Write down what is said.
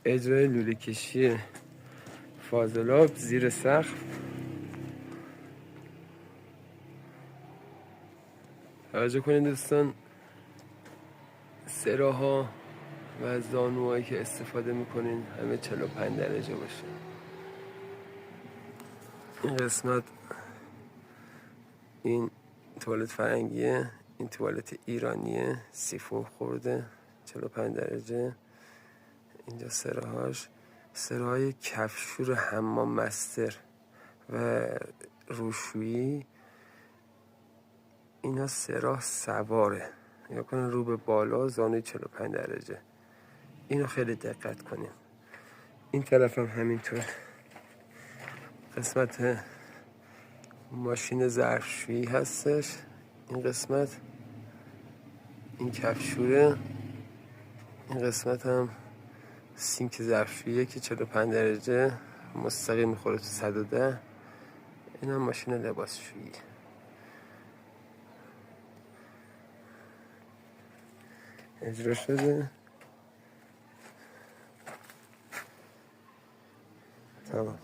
اجرای لوله کشی فاضلاب زیر سقف. توجه کنید دوستان، سراها و زانوهایی که استفاده میکنین همه 45 درجه باشه. این قسمت این توالت فرنگیه، این توالت ایرانیه، سیفون خورده 45 درجه. اینجا سراهای کفشور حمام مستر و روشویی. اینا سراه سواره، یا کنن رو به بالا، زانوی 45 درجه. اینو خیلی دقت کنیم. این طرف هم همینطور. قسمت ماشین ظرفشویی هستش. این قسمت این کفشوره. این قسمت هم سینک ظرفشوییه که 45 درجه مستقیم میخوره تو 110. این هم ماشین لباسشویی. اجرا شده. تمام.